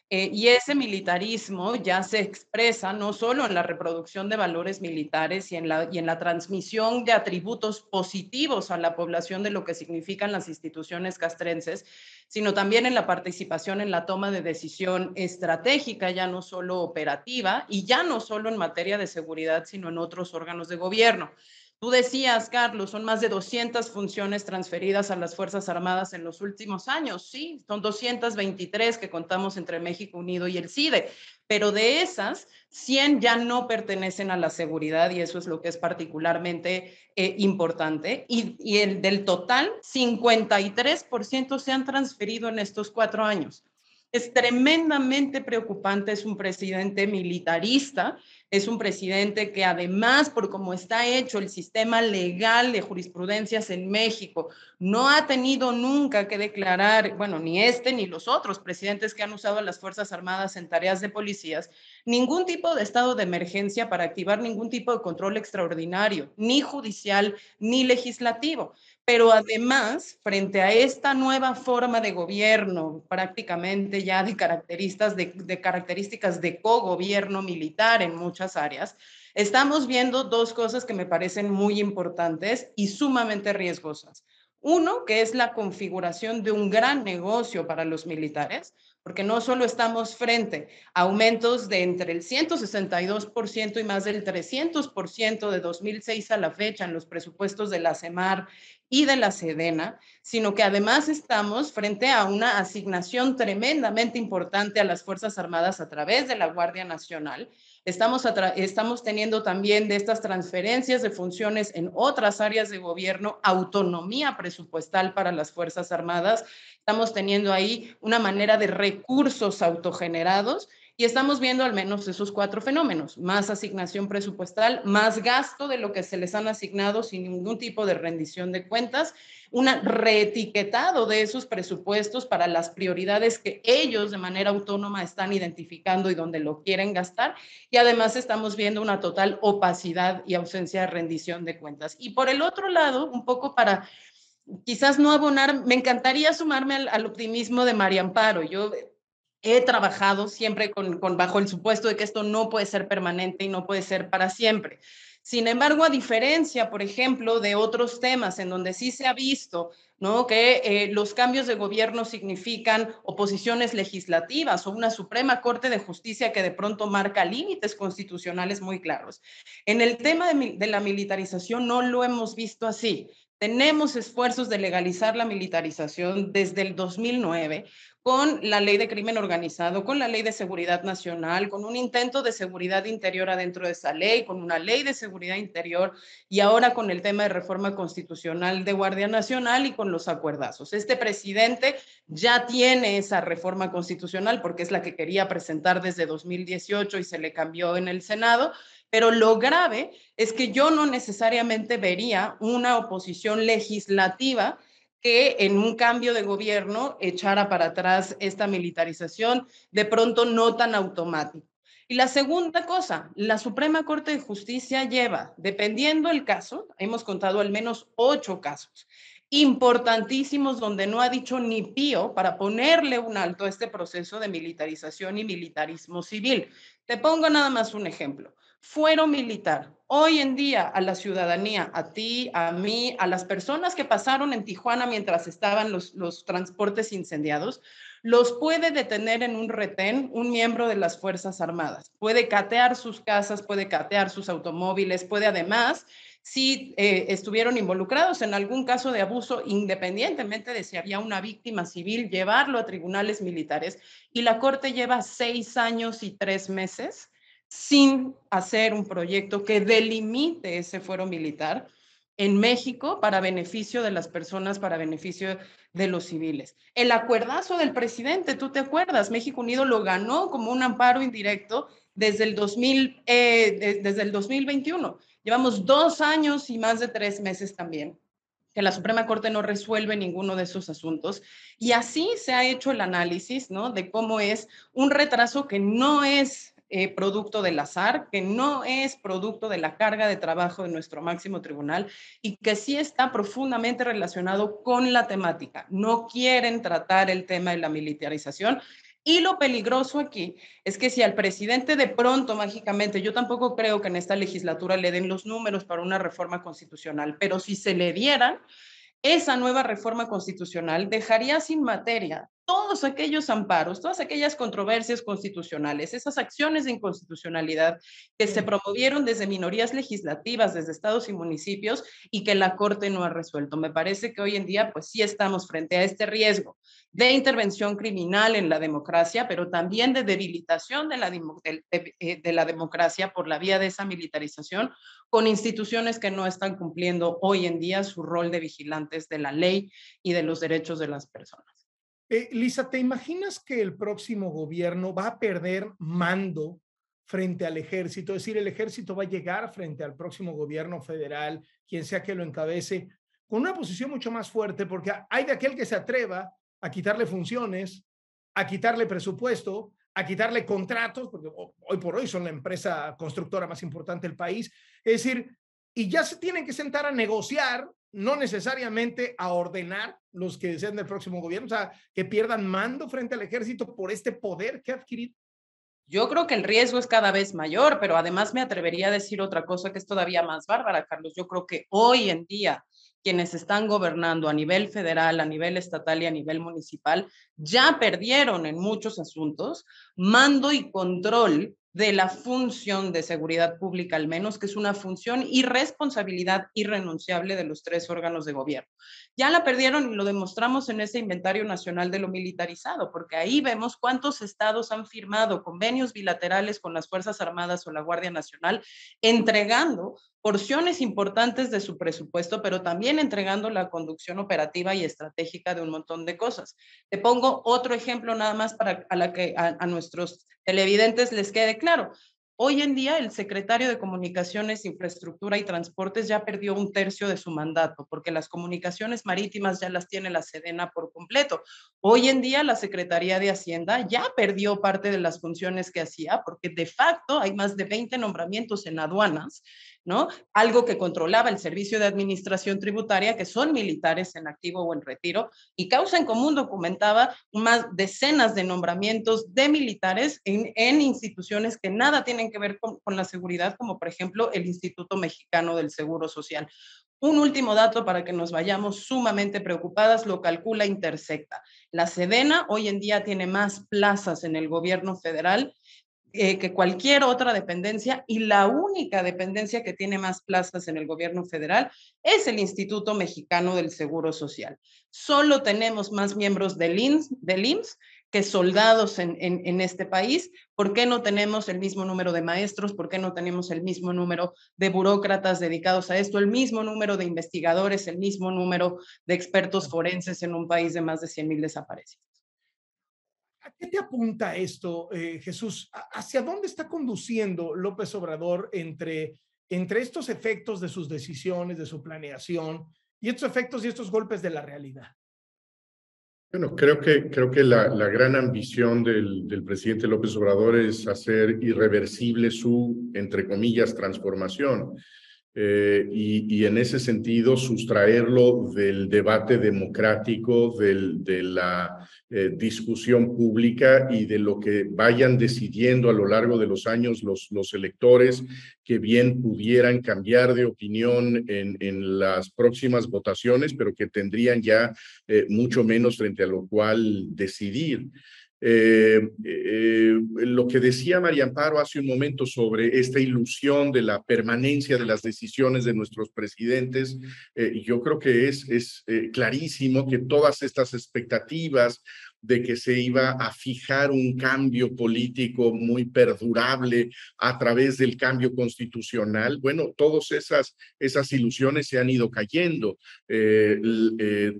Y ese militarismo ya se expresa no solo en la reproducción de valores militares y en la transmisión de atributos positivos a la población de lo que significan las instituciones castrenses, sino también en la participación en la toma de decisión estratégica, ya no solo operativa, y ya no solo en materia de seguridad, sino en otros órganos de gobierno. Tú decías, Carlos, son más de 200 funciones transferidas a las Fuerzas Armadas en los últimos años. Sí, son 223 que contamos entre México Unido y el CIDE, pero de esas, 100 ya no pertenecen a la seguridad y eso es lo que es particularmente importante. Y el del total, 53% se han transferido en estos 4 años. Es tremendamente preocupante, es un presidente militarista, es un presidente que además, por cómo está hecho el sistema legal de jurisprudencias en México, no ha tenido nunca que declarar, bueno, ni este ni los otros presidentes que han usado a las Fuerzas Armadas en tareas de policías, ningún tipo de estado de emergencia para activar ningún tipo de control extraordinario, ni judicial, ni legislativo. Pero además, frente a esta nueva forma de gobierno, prácticamente ya de características de cogobierno militar en muchas áreas, estamos viendo dos cosas que me parecen muy importantes y sumamente riesgosas. Uno, que es la configuración de un gran negocio para los militares, porque no solo estamos frente a aumentos de entre el 162% y más del 300% de 2006 a la fecha en los presupuestos de la CEMAR y de la Sedena, sino que además estamos frente a una asignación tremendamente importante a las Fuerzas Armadas a través de la Guardia Nacional. Estamos teniendo también de estas transferencias de funciones en otras áreas de gobierno, autonomía presupuestal para las Fuerzas Armadas. Estamos teniendo ahí una manera de recursos autogenerados y estamos viendo al menos esos 4 fenómenos: más asignación presupuestal, más gasto de lo que se les han asignado sin ningún tipo de rendición de cuentas, un reetiquetado de esos presupuestos para las prioridades que ellos de manera autónoma están identificando y donde lo quieren gastar, y además estamos viendo una total opacidad y ausencia de rendición de cuentas. Y por el otro lado, un poco para quizás no abonar, me encantaría sumarme al optimismo de María Amparo. Yo he trabajado siempre bajo el supuesto de que esto no puede ser permanente y no puede ser para siempre. Sin embargo, a diferencia, por ejemplo, de otros temas en donde sí se ha visto, ¿no?, que los cambios de gobierno significan oposiciones legislativas o una Suprema Corte de Justicia que de pronto marca límites constitucionales muy claros. En el tema de la militarización no lo hemos visto así. Tenemos esfuerzos de legalizar la militarización desde el 2009, con la ley de crimen organizado, con la ley de seguridad nacional, con un intento de seguridad interior adentro de esa ley, con una ley de seguridad interior y ahora con el tema de reforma constitucional de Guardia Nacional y con los acuerdazos. Este presidente ya tiene esa reforma constitucional porque es la que quería presentar desde 2018 y se le cambió en el Senado. Pero lo grave es que yo no necesariamente vería una oposición legislativa que en un cambio de gobierno echara para atrás esta militarización, de pronto no tan automático. Y la segunda cosa, la Suprema Corte de Justicia lleva, dependiendo el caso, hemos contado al menos 8 casos importantísimos donde no ha dicho ni pío para ponerle un alto a este proceso de militarización y militarismo civil. Te pongo nada más un ejemplo. Fuero militar, hoy en día a la ciudadanía, a ti, a mí, a las personas que pasaron en Tijuana mientras estaban los transportes incendiados, los puede detener en un retén un miembro de las Fuerzas Armadas. Puede catear sus casas, puede catear sus automóviles, puede además, si estuvieron involucrados en algún caso de abuso, independientemente de si había una víctima civil, llevarlo a tribunales militares. Y la Corte lleva 6 años y 3 meses sin hacer un proyecto que delimite ese fuero militar en México para beneficio de las personas, para beneficio de los civiles. El acuerdazo del presidente, tú te acuerdas, México Unido lo ganó como un amparo indirecto desde el 2021. Llevamos 2 años y más de 3 meses también que la Suprema Corte no resuelve ninguno de esos asuntos. Y así se ha hecho el análisis, ¿no?, de cómo es un retraso que no es producto del azar, que no es producto de la carga de trabajo de nuestro máximo tribunal y que sí está profundamente relacionado con la temática. No quieren tratar el tema de la militarización Y lo peligroso aquí es que si al presidente de pronto, mágicamente, yo tampoco creo que en esta legislatura le den los números para una reforma constitucional, pero si se le dieran, esa nueva reforma constitucional dejaría sin materia todos aquellos amparos, todas aquellas controversias constitucionales, esas acciones de inconstitucionalidad que se promovieron desde minorías legislativas, desde estados y municipios, y que la Corte no ha resuelto. Me parece que hoy en día, pues sí estamos frente a este riesgo de intervención criminal en la democracia, pero también de debilitación de la democracia por la vía de esa militarización, con instituciones que no están cumpliendo hoy en día su rol de vigilantes de la ley y de los derechos de las personas. Lisa, ¿te imaginas que el próximo gobierno va a perder mando frente al ejército? Es decir, el ejército va a llegar frente al próximo gobierno federal, quien sea que lo encabece, con una posición mucho más fuerte, porque hay de aquel que se atreva a quitarle funciones, a quitarle presupuesto, a quitarle contratos, porque hoy por hoy son la empresa constructora más importante del país. Es decir, y ya se tienen que sentar a negociar, no necesariamente a ordenar los que sean del próximo gobierno, o sea, que pierdan mando frente al ejército por este poder que ha adquirido. Yo creo que el riesgo es cada vez mayor, pero además me atrevería a decir otra cosa que es todavía más bárbara, Carlos. Yo creo que hoy en día quienes están gobernando a nivel federal, a nivel estatal y a nivel municipal ya perdieron en muchos asuntos mando y control de la función de seguridad pública, al menos, que es una función y responsabilidad irrenunciable de los tres órganos de gobierno. Ya la perdieron y lo demostramos en ese inventario nacional de lo militarizado, porque ahí vemos cuántos estados han firmado convenios bilaterales con las Fuerzas Armadas o la Guardia Nacional, entregando porciones importantes de su presupuesto, pero también entregando la conducción operativa y estratégica de un montón de cosas. Te pongo otro ejemplo nada más para a nuestros televidentes les quede claro. Hoy en día el secretario de Comunicaciones, Infraestructura y Transportes ya perdió 1/3 de su mandato porque las comunicaciones marítimas ya las tiene la Sedena por completo. Hoy en día la Secretaría de Hacienda ya perdió parte de las funciones que hacía porque de facto hay más de 20 nombramientos en aduanas, ¿no? Algo que controlaba el Servicio de Administración Tributaria, que son militares en activo o en retiro, y Causa en Común documentaba más decenas de nombramientos de militares en instituciones que nada tienen que ver con la seguridad, como por ejemplo el Instituto Mexicano del Seguro Social. Un último dato para que nos vayamos sumamente preocupadas, lo calcula Intersecta. La Sedena hoy en día tiene más plazas en el gobierno federal que cualquier otra dependencia, y la única dependencia que tiene más plazas en el gobierno federal es el Instituto Mexicano del Seguro Social. Solo tenemos más miembros del IMSS que soldados en este país. ¿Por qué no tenemos el mismo número de maestros? ¿Por qué no tenemos el mismo número de burócratas dedicados a esto? El mismo número de investigadores, el mismo número de expertos forenses en un país de más de 100,000 desaparecidos. ¿A qué te apunta esto, Jesús? ¿Hacia dónde está conduciendo López Obrador entre estos efectos de sus decisiones, de su planeación, y estos efectos y estos golpes de la realidad? Bueno, creo que la gran ambición del presidente López Obrador es hacer irreversible su, entre comillas, transformación. Y en ese sentido sustraerlo del debate democrático, de la discusión pública y de lo que vayan decidiendo a lo largo de los años los electores, que bien pudieran cambiar de opinión en las próximas votaciones, pero que tendrían ya mucho menos frente a lo cual decidir. Lo que decía María Amparo hace un momento sobre esta ilusión de la permanencia de las decisiones de nuestros presidentes, yo creo que es clarísimo que todas estas expectativas de que se iba a fijar un cambio político muy perdurable a través del cambio constitucional, bueno, todas esas ilusiones se han ido cayendo.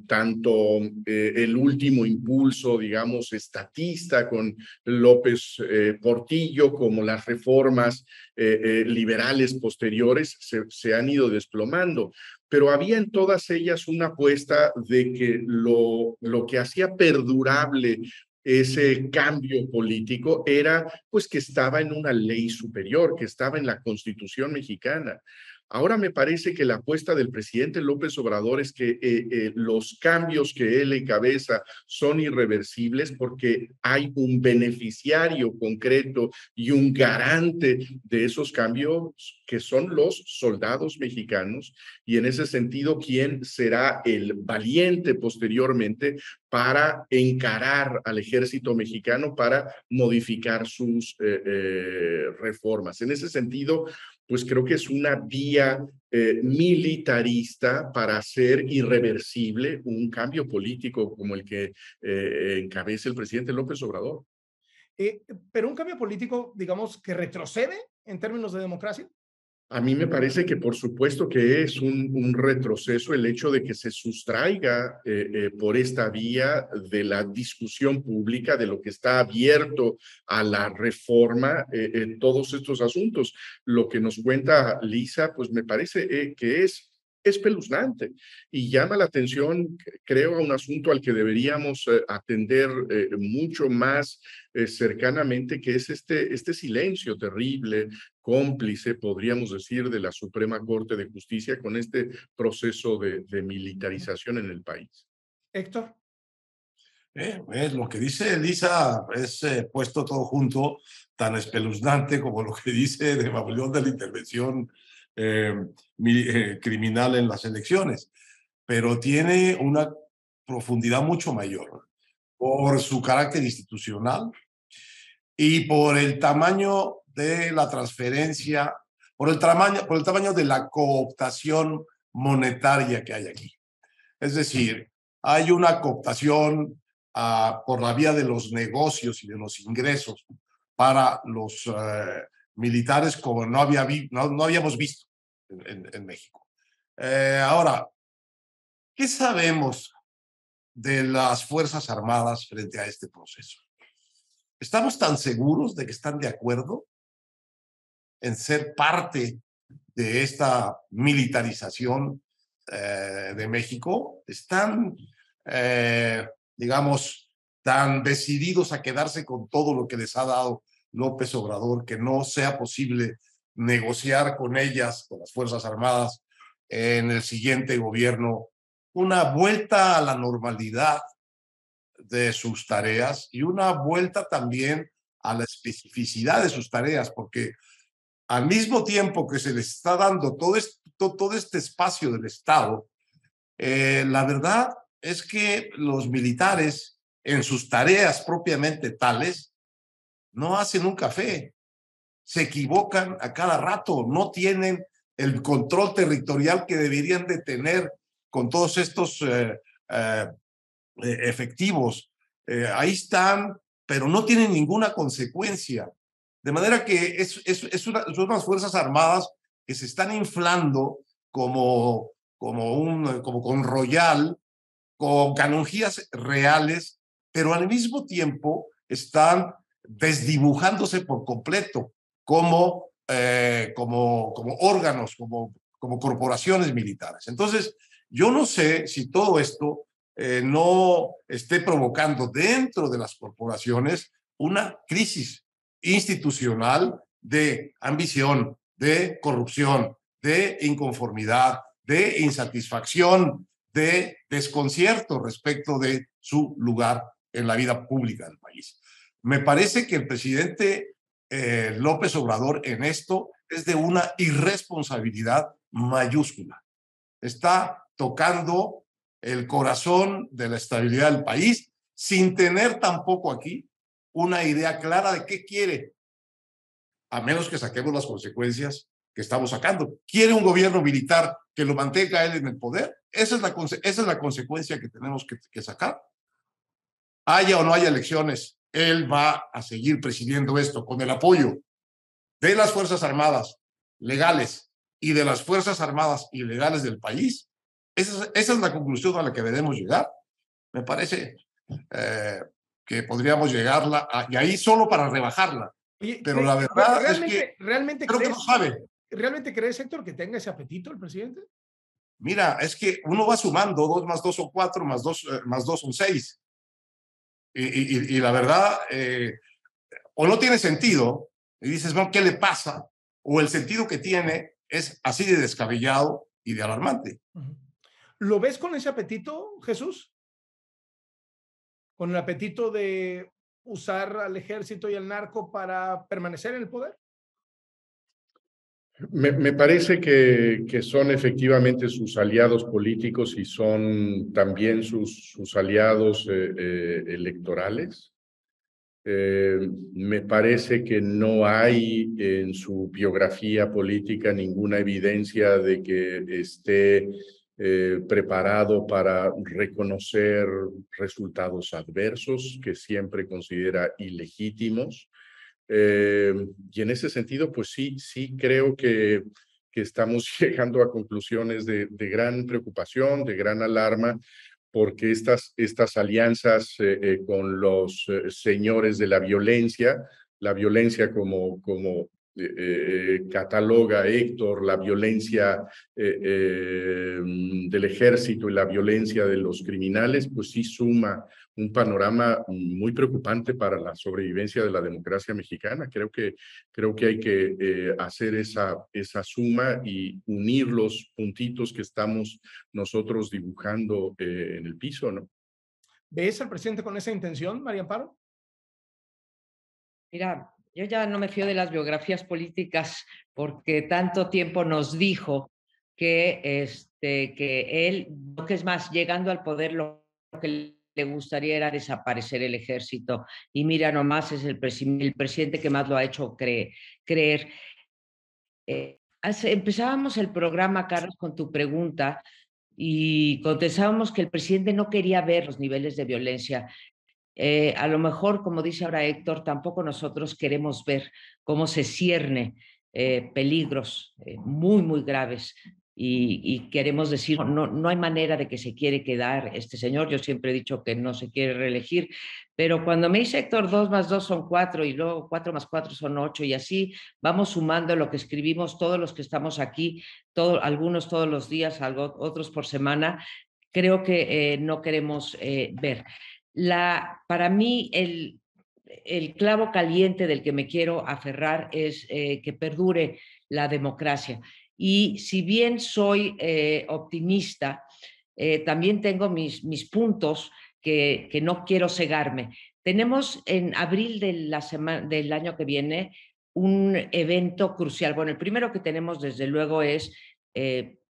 Tanto el último impulso, digamos, estatista con López Portillo, como las reformas liberales posteriores se han ido desplomando. Pero había en todas ellas una apuesta de que lo que hacía perdurable ese cambio político era pues que estaba en una ley superior, que estaba en la Constitución mexicana. Ahora me parece que la apuesta del presidente López Obrador es que los cambios que él encabeza son irreversibles porque hay un beneficiario concreto y un garante de esos cambios que son los soldados mexicanos, y en ese sentido, ¿quién será el valiente posteriormente para encarar al ejército mexicano para modificar sus reformas? En ese sentido, pues creo que es una vía militarista para hacer irreversible un cambio político como el que encabeza el presidente López Obrador. Pero un cambio político, digamos, que retrocede en términos de democracia. A mí me parece que por supuesto que es un retroceso el hecho de que se sustraiga por esta vía de la discusión pública, de lo que está abierto a la reforma, todos estos asuntos. Lo que nos cuenta Lisa, pues me parece que es espeluznante y llama la atención, creo, a un asunto al que deberíamos atender mucho más cercanamente, que es este silencio terrible, cómplice, podríamos decir, de la Suprema Corte de Justicia con este proceso de militarización en el país. Héctor. Lo que dice Elisa es puesto todo junto, tan espeluznante como lo que dice de Mauleón de la intervención criminal en las elecciones, pero tiene una profundidad mucho mayor por su carácter institucional y por el tamaño de la transferencia, por el tamaño de la cooptación monetaria que hay aquí. Es decir, hay una cooptación por la vía de los negocios y de los ingresos para los militares como no habíamos visto en México. Ahora, ¿qué sabemos de las Fuerzas Armadas frente a este proceso? ¿Estamos tan seguros de que están de acuerdo en ser parte de esta militarización de México? ¿Están, digamos, tan decididos a quedarse con todo lo que les ha dado López Obrador que no sea posible negociar con ellas, con las Fuerzas Armadas, en el siguiente gobierno, una vuelta a la normalidad de sus tareas y una vuelta también a la especificidad de sus tareas? Porque al mismo tiempo que se les está dando todo este espacio del Estado, la verdad es que los militares en sus tareas propiamente tales no hacen un café, se equivocan a cada rato, no tienen el control territorial que deberían de tener con todos estos efectivos. Ahí están, pero no tienen ninguna consecuencia. De manera que son unas Fuerzas Armadas que se están inflando como con Royal, con canonjías reales, pero al mismo tiempo están desdibujándose por completo como órganos, como corporaciones militares. Entonces, yo no sé si todo esto no esté provocando dentro de las corporaciones una crisis institucional de ambición, de corrupción, de inconformidad, de insatisfacción, de desconcierto respecto de su lugar en la vida pública del país. Me parece que el presidente López Obrador en esto es de una irresponsabilidad mayúscula. Está tocando el corazón de la estabilidad del país sin tener tampoco aquí una idea clara de qué quiere, a menos que saquemos las consecuencias que estamos sacando. ¿Quiere un gobierno militar que lo mantenga él en el poder? Esa es la consecuencia que tenemos que sacar. Haya o no haya elecciones, él va a seguir presidiendo esto con el apoyo de las Fuerzas Armadas legales y de las Fuerzas Armadas ilegales del país. Esa es la conclusión a la que debemos llegar. Me parece que podríamos llegarla y ahí solo para rebajarla. Oye, pero la verdad es que creo que no sabe. ¿Realmente crees, Héctor, que tenga ese apetito el presidente? Mira, es que uno va sumando 2 más 2 son 4, más 2 son 6. Y la verdad, o no tiene sentido, y dices, bueno, ¿qué le pasa? O el sentido que tiene es así de descabellado y de alarmante. ¿Lo ves con ese apetito, Jesús? ¿Con el apetito de usar al ejército y al narco para permanecer en el poder? Me parece que son efectivamente sus aliados políticos y son también sus aliados electorales. Me parece que no hay en su biografía política ninguna evidencia de que esté preparado para reconocer resultados adversos que siempre considera ilegítimos. Y en ese sentido, pues sí creo que estamos llegando a conclusiones de gran preocupación, de gran alarma, porque estas alianzas con los señores de la violencia como cataloga Héctor, la violencia del ejército y la violencia de los criminales, pues sí suma un panorama muy preocupante para la sobrevivencia de la democracia mexicana. Creo que hay que hacer esa suma y unir los puntitos que estamos nosotros dibujando en el piso, ¿no? ¿Ves al presidente con esa intención, María Amparo? Mira, yo ya no me fío de las biografías políticas porque tanto tiempo nos dijo que él, que es más, llegando al poder, lo que le gustaría era desaparecer el ejército. Y mira, nomás es el presidente que más lo ha hecho creer. Empezábamos el programa, Carlos, con tu pregunta y contestábamos que el presidente no quería ver los niveles de violencia. A lo mejor, como dice ahora Héctor, tampoco nosotros queremos ver cómo se cierne peligros muy, muy graves y queremos decir, no hay manera de que se quiere quedar este señor. Yo siempre he dicho que no se quiere reelegir, pero cuando me dice Héctor, 2 más 2 son 4 y luego 4 más 4 son 8 y así vamos sumando lo que escribimos todos los que estamos aquí, algunos todos los días, otros por semana, creo que no queremos ver. Para mí, el clavo caliente del que me quiero aferrar es que perdure la democracia. Y si bien soy optimista, también tengo mis puntos que no quiero cegarme. Tenemos en abril del año que viene un evento crucial. Bueno, el primero que tenemos desde luego es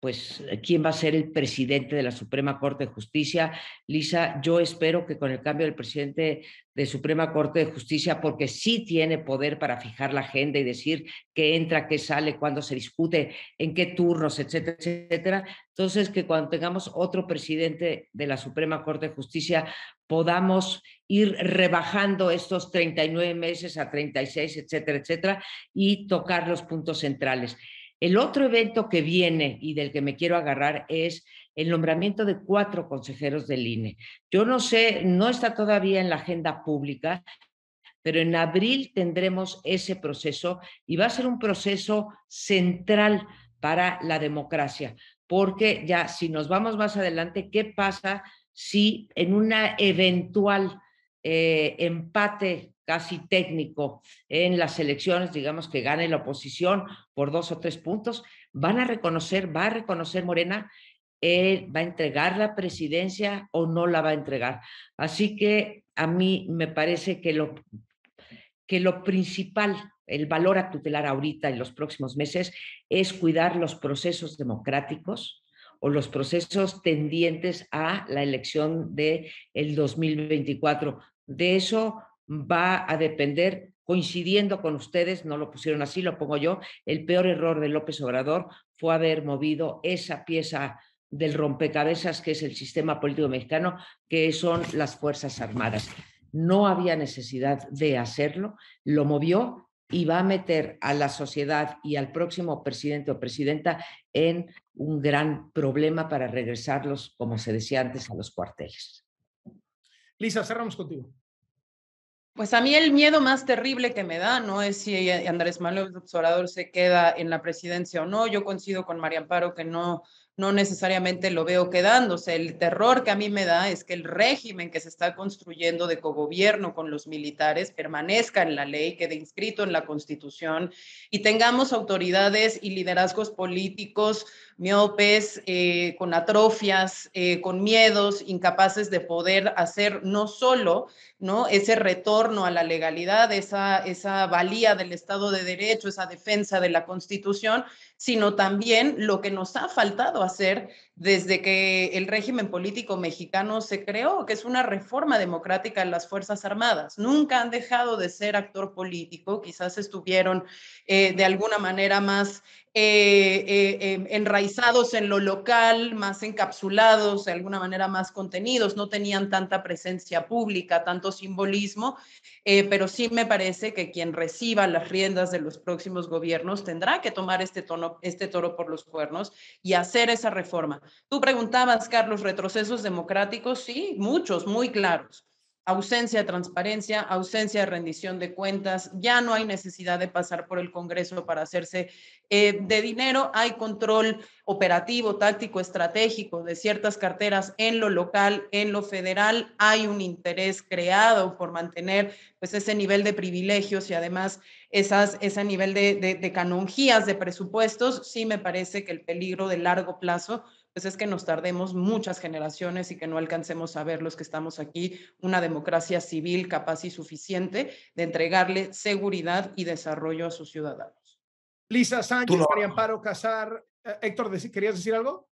pues quién va a ser el presidente de la Suprema Corte de Justicia. Lisa, yo espero que con el cambio del presidente de Suprema Corte de Justicia, porque sí tiene poder para fijar la agenda y decir qué entra, qué sale, cuándo se discute, en qué turnos, etcétera, etcétera. Entonces, que cuando tengamos otro presidente de la Suprema Corte de Justicia, podamos ir rebajando estos 39 meses a 36, etcétera, etcétera, y tocar los puntos centrales. El otro evento que viene y del que me quiero agarrar es el nombramiento de 4 consejeros del INE. Yo no sé, no está todavía en la agenda pública, pero en abril tendremos ese proceso y va a ser un proceso central para la democracia, porque ya si nos vamos más adelante, ¿qué pasa si en una eventual empate casi técnico en las elecciones, digamos que gane la oposición por 2 o 3 puntos, va a reconocer Morena, va a entregar la presidencia o no la va a entregar? Así que a mí me parece que lo principal, el valor a tutelar ahorita en los próximos meses, es cuidar los procesos democráticos o los procesos tendientes a la elección del 2024. De eso va a depender, coincidiendo con ustedes, no lo pusieron así, lo pongo yo, el peor error de López Obrador fue haber movido esa pieza del rompecabezas que es el sistema político mexicano, que son las Fuerzas Armadas. No había necesidad de hacerlo, lo movió y va a meter a la sociedad y al próximo presidente o presidenta en un gran problema para regresarlos, como se decía antes, a los cuarteles. Lisa, cerramos contigo. Pues a mí el miedo más terrible que me da no es si Andrés Manuel López Obrador se queda en la presidencia o no. Yo coincido con María Amparo que no necesariamente lo veo quedándose. El terror que a mí me da es que el régimen que se está construyendo de cogobierno con los militares permanezca en la ley, quede inscrito en la Constitución y tengamos autoridades y liderazgos políticos miopes, con atrofias, con miedos, incapaces de poder hacer no solo, ¿no?, ese retorno a la legalidad, esa valía del Estado de Derecho, esa defensa de la Constitución, sino también lo que nos ha faltado hacer desde que el régimen político mexicano se creó, que es una reforma democrática en las Fuerzas Armadas. Nunca han dejado de ser actor político, quizás estuvieron de alguna manera más enraizados en lo local, más encapsulados, de alguna manera más contenidos, no tenían tanta presencia pública, tanto simbolismo, pero sí me parece que quien reciba las riendas de los próximos gobiernos tendrá que tomar este toro por los cuernos y hacer esa reforma. Tú preguntabas, Carlos, retrocesos democráticos, sí, muchos, muy claros. Ausencia de transparencia, ausencia de rendición de cuentas, ya no hay necesidad de pasar por el Congreso para hacerse de dinero, hay control operativo, táctico, estratégico de ciertas carteras en lo local, en lo federal, hay un interés creado por mantener pues ese nivel de privilegios y además ese nivel de canonjías de presupuestos. Sí me parece que el peligro de largo plazo pues es que nos tardemos muchas generaciones y que no alcancemos a ver los que estamos aquí una democracia civil capaz y suficiente de entregarle seguridad y desarrollo a sus ciudadanos. Lisa Sánchez, María Amparo Casar. Héctor, ¿querías decir algo?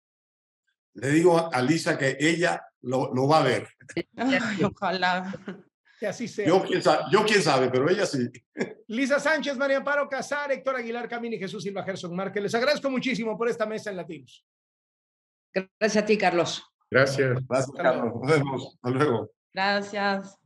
Le digo a Lisa que ella lo va a ver. Ay, ojalá. Que así sea. Yo quién sabe, pero ella sí. Lisa Sánchez, María Amparo Casar, Héctor Aguilar Camín y Jesús Silva Herzog Márquez. Les agradezco muchísimo por esta mesa en Latinos. Gracias a ti, Carlos. Gracias. Gracias, Carlos. Nos vemos. Hasta luego. Gracias.